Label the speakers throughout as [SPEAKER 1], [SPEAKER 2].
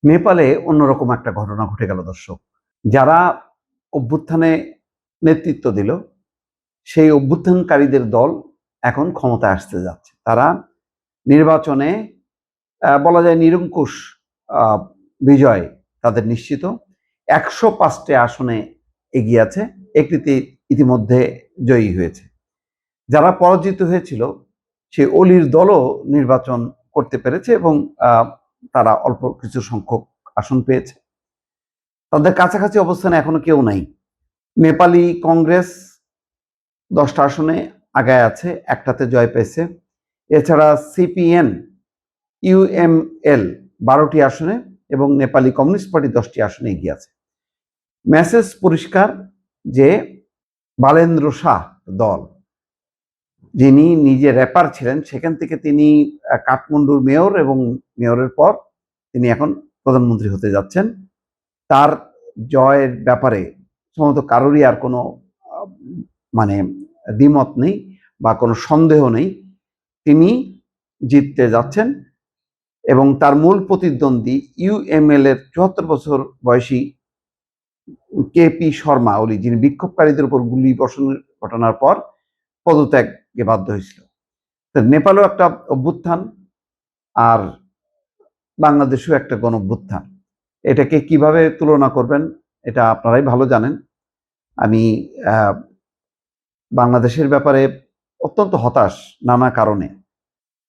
[SPEAKER 1] নেপালে অন্যরকম একটা ঘটনা ঘটে গেল দর্শক। যারা অভ্যুত্থানে নেতৃত্ব দিল, সেই অভ্যুত্থানকারীদের দল এখন ক্ষমতায় আসতে যাচ্ছে। তারা নির্বাচনে বলা যায় নিরঙ্কুশ বিজয় তাদের নিশ্চিত। ১০৫টি আসনে এগিয়ে আছে, একটিতে ইতিমধ্যে জয়ী হয়েছে। যারা পরাজিত হয়েছিল সেই অলির দলও নির্বাচন করতে পেরেছে এবং তারা অল্প কিছু সংখ্যক আসন পেয়েছে। তাদের কাছাকাছি অবস্থানে এখনো কেউ নাই। নেপালি কংগ্রেস 10টা আসনে আগায় আছে, একটাতে জয় পেয়েছে। এছাড়া সিপিএন ইউএমএল 12টি আসনে এবং নেপালি কমিউনিস্ট পার্টি 10টি আসনে এগিয়ে আছে। মেসেজ পরিষ্কার যে বালেন্দ্র শাহ দল, যিনি নিজে র্যাপার ছিলেন, সেখান থেকে তিনি কাঠমান্ডুর মেয়র এবং মেয়রের পর তিনি এখন প্রধানমন্ত্রী হতে যাচ্ছেন। তার জয়ের ব্যাপারে সম্ভবত কারোরই আর কোনো মানে দ্বিমত নেই বা কোনো সন্দেহ নেই। তিনি জিততে যাচ্ছেন এবং তার মূল প্রতিদ্বন্দ্বী ইউএমএল এর ৭৪ বছর বয়সী কেপি শর্মা ওলি, যিনি বিক্ষোভকারীদের উপর গুলি বর্ষণের ঘটনার পর পদত্যাগে বাধ্য হয়েছিল। নেপালেও একটা অভ্যুত্থান, আর বাংলাদেশেও একটা গণঅভ্যুত্থান। এটাকে কিভাবে তুলনা করবেন এটা আপনারাই ভালো জানেন। আমি বাংলাদেশের ব্যাপারে অত্যন্ত হতাশ নানা কারণে।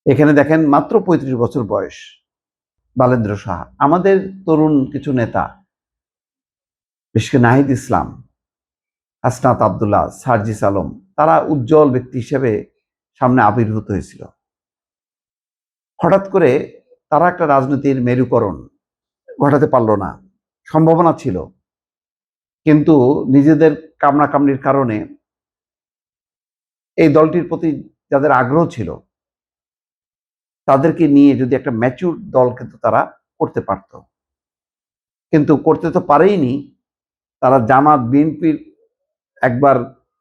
[SPEAKER 1] এখানে দেখেন মাত্র ৩৫ বছর বয়স বালেন্দ্র শাহ। আমাদের তরুণ কিছু নেতা, বিশেষ করে নাহিদ ইসলাম, হাসনাত আবদুল্লাহ, সার্জিস আলম, তারা উজ্জ্বল ব্যক্তি হিসেবে সামনে আবির্ভূত হয়েছিল। হঠাৎ করে তারা একটা রাজনীতির মেরুকরণ ঘটাতে পারল না। সম্ভাবনা ছিল, কিন্তু নিজেদের কামড়াকামড়ির কারণে এই দলটির প্রতি যাদের আগ্রহ ছিল তাদেরকে নিয়ে যদি একটা ম্যাচিউর দল কিন্তু তারা করতে পারত, কিন্তু করতে তো পারেইনি। তারা জামাত বিএনপির একবার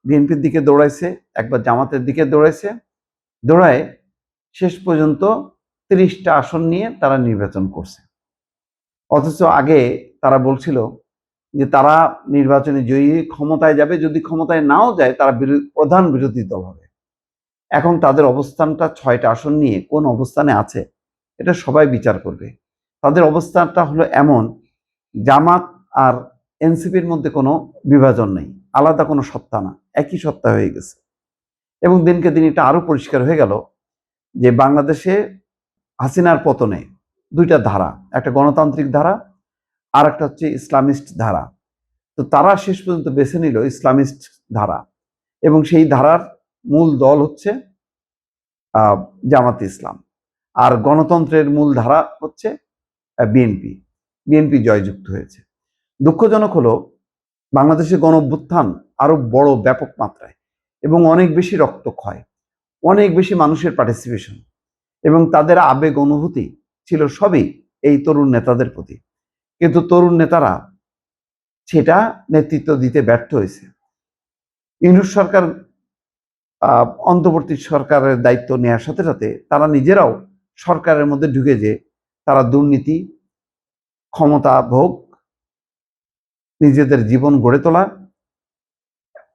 [SPEAKER 1] বিএনপির দিকে দৌড়াইছে, একবার জামাতের দিকে দৌড়াইছে, দৌড়ায় শেষ পর্যন্ত 30টা আসন নিয়ে তারা নির্বাচন করছে। অথচ আগে তারা বলছিল যে তারা নির্বাচনে জয়ী ক্ষমতায় যাবে, যদি ক্ষমতায় নাও যায় তারা প্রধান বিরোধী দল হবে। এখন তাদের অবস্থানটা 6টা আসন নিয়ে কোন অবস্থানে আছে এটা সবাই বিচার করবে। তাদের অবস্থানটা হলো এমন, জামাত আর এনসিপির মধ্যে কোনো বিভাজন নেই, আলাদা কোনো সত্তা না, একই সত্তা হয়ে গেছে। এবং দিনকে দিন এটা আরো পরিষ্কার হয়ে গেল যে বাংলাদেশে হাসিনার পতনে 2টা ধারা, একটা গণতান্ত্রিক ধারা আর একটা হচ্ছে ইসলামিস্ট ধারা। তো তারা শেষ পর্যন্ত বেছে নিল ইসলামিস্ট ধারা, এবং সেই ধারার মূল দল হচ্ছে জামাত ইসলাম, আর গণতন্ত্রের মূল ধারা হচ্ছে বিএনপি। বিএনপি জয়যুক্ত হয়েছে। দুঃখজনক হলো বাংলাদেশের গণঅভ্যুত্থান আরো বড় ব্যাপক মাত্রায় এবং অনেক বেশি রক্তক্ষয়, অনেক বেশি মানুষের পার্টিসিপেশন এবং তাদের আবেগ অনুভূতি ছিল সবই এই তরুণ নেতাদের প্রতি, কিন্তু তরুণ নেতারা সেটা নেতৃত্ব দিতে ব্যর্থ হয়েছে। ইউনূস সরকার অন্তর্বর্তী সরকারের দায়িত্ব নেওয়ার সাথে সাথে তারা নিজেরাও সরকারের মধ্যে ঢুকে যে তারা দুর্নীতি, ক্ষমতা ভোগ, নিজেদের জীবন গড়ে তোলা,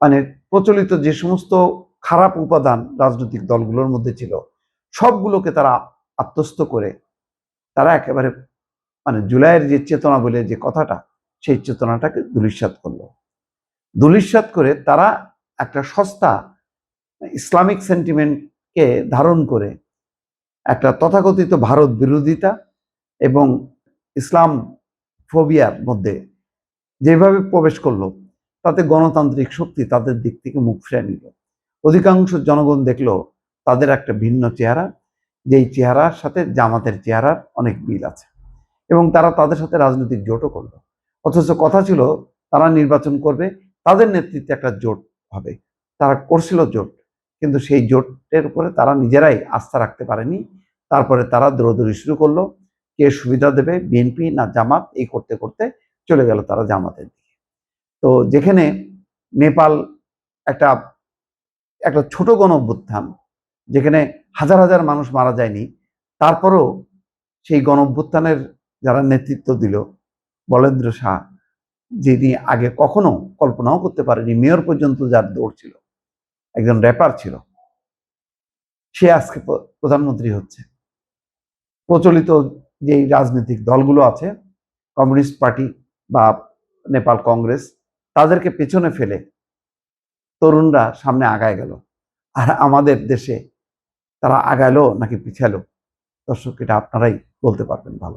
[SPEAKER 1] মানে প্রচলিত যে সমস্ত খারাপ উপাদান রাজনৈতিক দলগুলোর মধ্যে ছিল সবগুলোকে তারা আত্মস্থ করে তারা একেবারে জুলাইয়ের যে চেতনা বলে যে কথাটা, সেই চেতনাটাকে ধূলিসাৎ করলো। ধূলিসাৎ করে তারা একটা সস্তা ইসলামিক সেন্টিমেন্টকে ধারণ করে একটা তথাকথিত ভারত বিরোধিতা এবং ইসলাম ফোবিয়ার মধ্যে যেভাবে প্রবেশ করলো, তাতে গণতান্ত্রিক শক্তি তাদের দিক থেকে মুখ ফিরে নিল। অধিকাংশ জনগণ দেখলো তাদের একটা ভিন্ন চেহারা, যেই চেহারার সাথে জামাতের চেহারার অনেক মিল আছে, এবং তারা তাদের সাথে রাজনৈতিক জোটও করলো। অথচ কথা ছিল তারা নির্বাচন করবে, তাদের নেতৃত্বে একটা জোট হবে। তারা করছিল জোট, কিন্তু সেই জোটের উপরে তারা নিজেরাই আস্থা রাখতে পারেনি। তারপরে তারা দৌড়দৌড়ি শুরু করলো, কে সুবিধা দেবে, বিএনপি না জামাত, এই করতে করতে চলে গেল তারা জামাতের দিকে। তো যেখানে নেপাল একটা একটা ছোট গণঅভ্যুত্থান, যেখানে হাজার হাজার মানুষ মারা যায়নি, তারপরেও সেই গণঅভ্যুত্থানের যারা নেতৃত্ব দিল, বলেন্দ্র শাহ, যিনি আগে কখনো কল্পনাও করতে পারেনি, মেয়র পর্যন্ত যার দৌড় ছিল, একজন র্যাপার ছিল, সে আজকে প্রধানমন্ত্রী হচ্ছে। প্রচলিত যে রাজনৈতিক দলগুলো আছে, কমিউনিস্ট পার্টি বা নেপাল কংগ্রেস, তাদেরকে পেছনে ফেলে তরুণরা সামনে আগায় গেল। আর আমাদের দেশে তারা আগালো নাকি পিছালো, দর্শক এটা আপনারাই বলতে পারবেন ভালো।